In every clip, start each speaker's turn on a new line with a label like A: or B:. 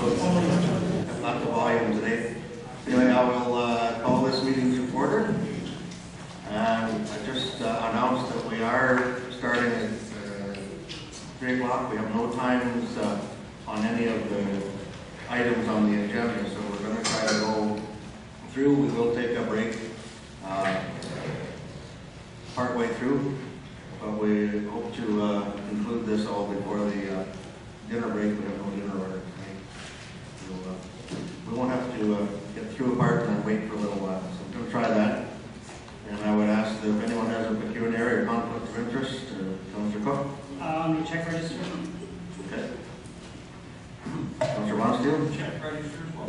A: Not the volume today. Anyway, I will call this meeting to order. And I just announced that we are starting at 3 o'clock. We have no times on any of the items on the agenda, so we're going to try to go through. We will take a break partway through, but we hope to conclude this all before the dinner break. We have no dinner order tonight. So, we won't have to get through a part and then wait for a little while. So I'm going to try that. And I would ask that if anyone has a pecuniary or conflict of interest, Councillor Cook.
B: Check register.
A: Okay. Councillor Bonstein?
B: Check register as well.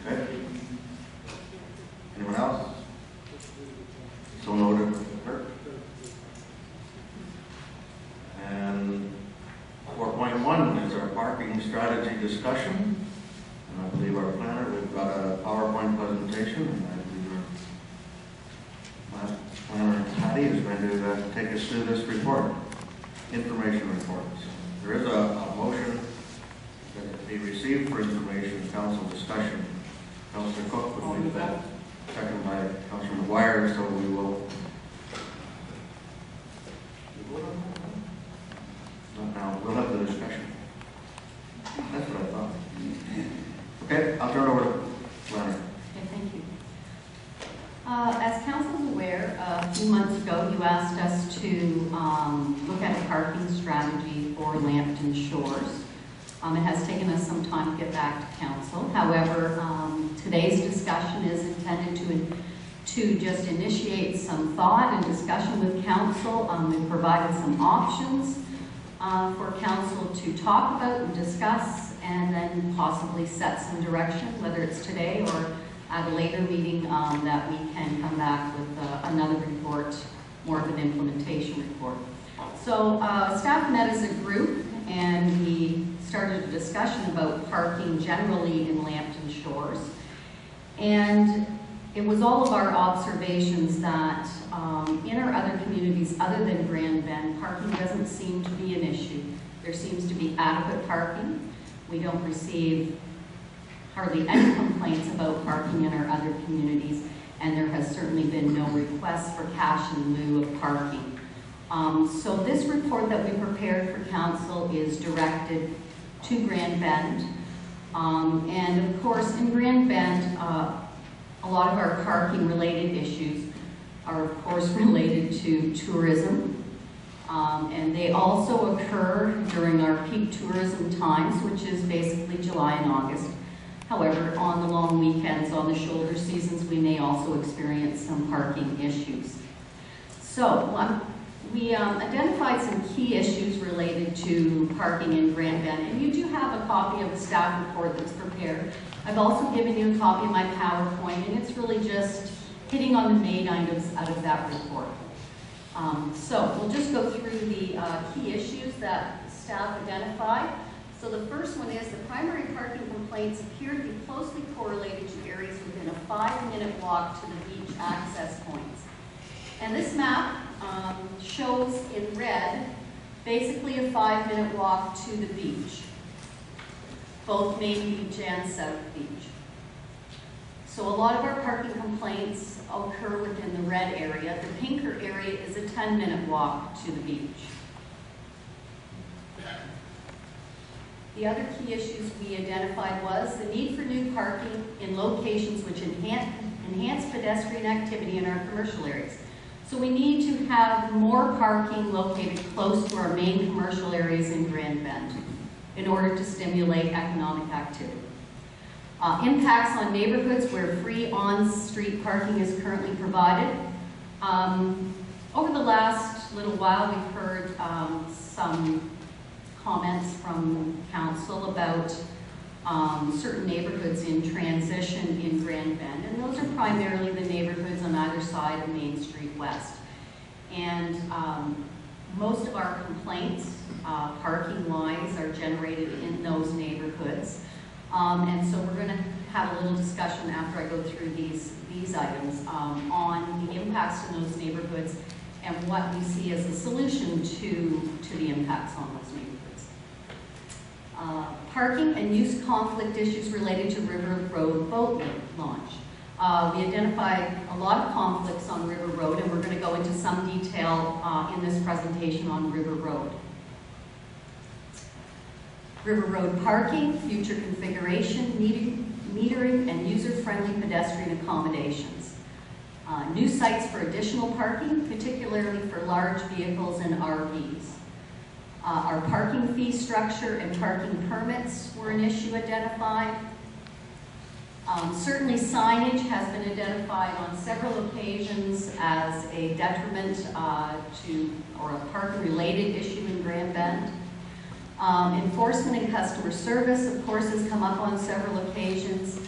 A: Okay. Anyone else? So noted. And 4.1 is our parking strategy discussion. And I believe our planner, we've got a PowerPoint presentation. And I believe our planner, Patty, is going to take us through this report, information report. So there is a motion that be received for information, council discussion. Councillor Cook would lead that. Second by Councillor McGuire, so we will. Not now, we'll have the discussion. That's what I thought. Okay, I'll turn it over to Planner.
C: Okay, thank you. As council is aware, a few months ago you asked us to look at a parking strategy for Lambton Shores. It has taken us some time to get back to council. However, today's discussion is intended to just initiate some thought and discussion with council. We've provided some options for council to talk about and discuss, and then possibly set some direction, whether it's today or at a later meeting, that we can come back with another report, more of an implementation report. So staff met as a group, and we started a discussion about parking generally in Lambton Shores. And it was all of our observations that in our other communities other than Grand Bend, parking doesn't seem to be an issue. There seems to be adequate parking. We don't receive hardly any complaints about parking in our other communities, and there has certainly been no requests for cash in lieu of parking. So this report that we prepared for council is directed to Grand Bend. And of course, in Grand Bend, a lot of our parking related issues are of course related to tourism. And they also occur during our peak tourism times, which is basically July and August. However, on the long weekends, on the shoulder seasons, we may also experience some parking issues. So we identified some key issues related to parking in Grand Bend, and you do have a copy of the staff report that's prepared. I've also given you a copy of my PowerPoint, and it's really just hitting on the main items out of that report. So we'll just go through the key issues that staff identified. So the first one is the primary parking complaints appear to be closely correlated to areas within a 5-minute walk to the beach access points. And this map shows in red basically a 5-minute walk to the beach, both Main Beach and South Beach. So a lot of our parking complaints occur within the red area. The pinker area is a 10-minute walk to the beach. The other key issues we identified was the need for new parking in locations which enhance pedestrian activity in our commercial areas. So we need to have more parking located close to our main commercial areas in Grand Bend in order to stimulate economic activity. Impacts on neighborhoods where free on-street parking is currently provided. Over the last little while, we've heard some comments from council about certain neighborhoods in transition in Grand Bend, and those are primarily the neighborhoods on either side of Main Street West. And most of our complaints, parking-wise, are generated in those neighborhoods. And so we're going to have a little discussion after I go through these items on the impacts in those neighborhoods and what we see as the solution to the impacts on those neighborhoods. parking and use conflict issues related to River Road boat launch. We identified a lot of conflicts on River Road, and we're going to go into some detail in this presentation on River Road. River Road parking, future configuration, metering, and user-friendly pedestrian accommodations. New sites for additional parking, particularly for large vehicles and RVs. Our parking fee structure and parking permits were an issue identified. Certainly signage has been identified on several occasions as a detriment or a parking-related issue in Grand Bend. Enforcement and customer service, of course, has come up on several occasions.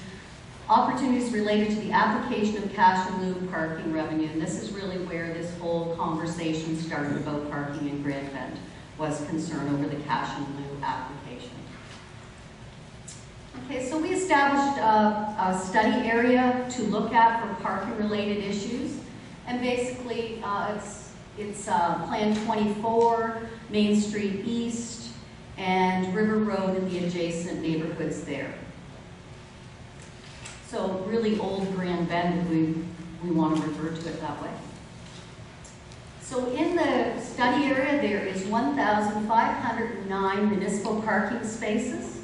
C: Opportunities related to the application of cash in lieu parking revenue, and this is really where this whole conversation started about parking in Grand Bend, was concern over the cash in lieu application. Okay, so we established a study area to look at for parking-related issues, and basically it's Plan 24, Main Street East, and River Road and the adjacent neighborhoods there. So really old Grand Bend, we want to refer to it that way. So in the study area, there is 1,509 municipal parking spaces.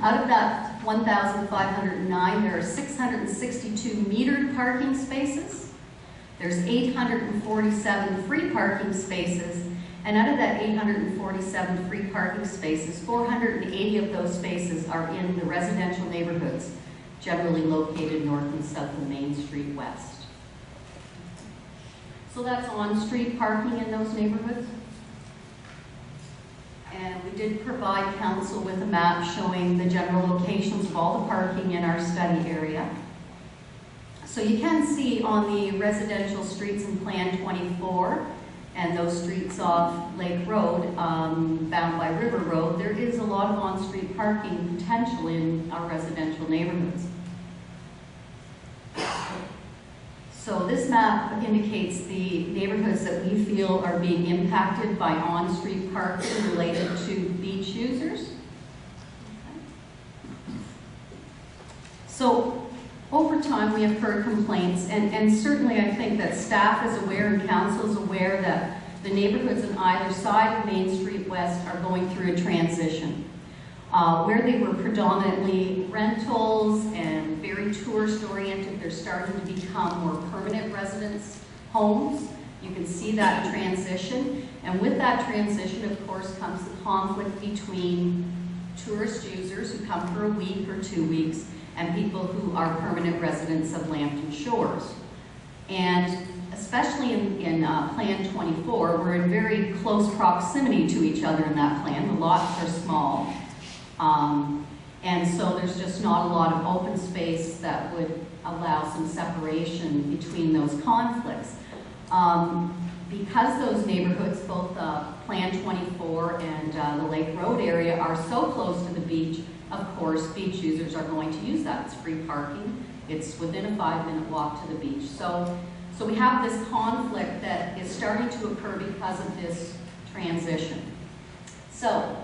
C: Out of that 1,509, there are 662 metered parking spaces. There's 847 free parking spaces, and out of that 847 free parking spaces, 480 of those spaces are in the residential neighborhoods, generally located north and south of Main Street West. So that's on-street parking in those neighborhoods. And we did provide council with a map showing the general locations of all the parking in our study area. So you can see on the residential streets in Plan 24 and those streets off Lake Road, bound by River Road, there is a lot of on-street parking potential in our residential neighborhoods. So this map indicates the neighborhoods that we feel are being impacted by on-street parking related to beach users. Okay. So over time we have heard complaints, and certainly I think that staff is aware and council is aware that the neighborhoods on either side of Main Street West are going through a transition. Where they were predominantly rentals and very tourist-oriented, they're starting to become more permanent residence homes. You can see that transition. And with that transition, of course, comes the conflict between tourist users who come for a week or 2 weeks and people who are permanent residents of Lambton Shores. And especially in Plan 24, we're in very close proximity to each other in that plan. The lots are small. And so there's just not a lot of open space that would allow some separation between those conflicts. Because those neighborhoods, both Plan 24 and the Lake Road area, are so close to the beach, of course, beach users are going to use that. It's free parking. It's within a 5-minute walk to the beach. So we have this conflict that is starting to occur because of this transition. So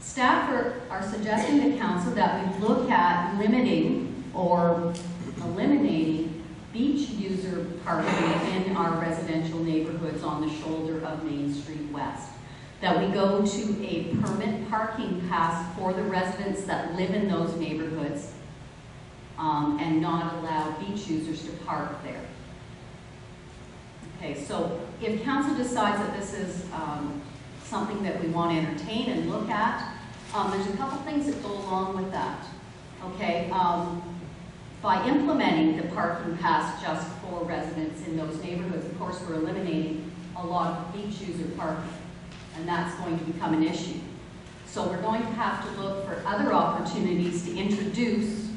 C: staff are suggesting to council that we look at limiting or eliminating beach user parking in our residential neighborhoods on the shoulder of Main Street West. That we go to a permit parking pass for the residents that live in those neighborhoods and not allow beach users to park there. Okay, so if council decides that this is something that we want to entertain and look at, there's a couple things that go along with that. Okay, by implementing the parking pass just for residents in those neighborhoods, of course, we're eliminating a lot of beach user parking, and that's going to become an issue. So we're going to have to look for other opportunities to introduce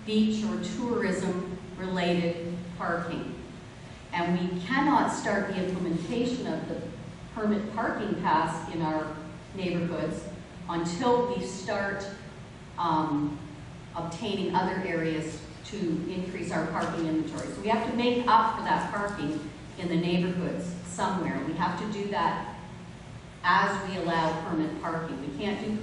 C: beach or tourism-related parking. And we cannot start the implementation of the permit parking pass in our neighborhoods until we start obtaining other areas to increase our parking inventory. So we have to make up for that parking in the neighborhoods somewhere. We have to do that as we allow permit parking. We can't do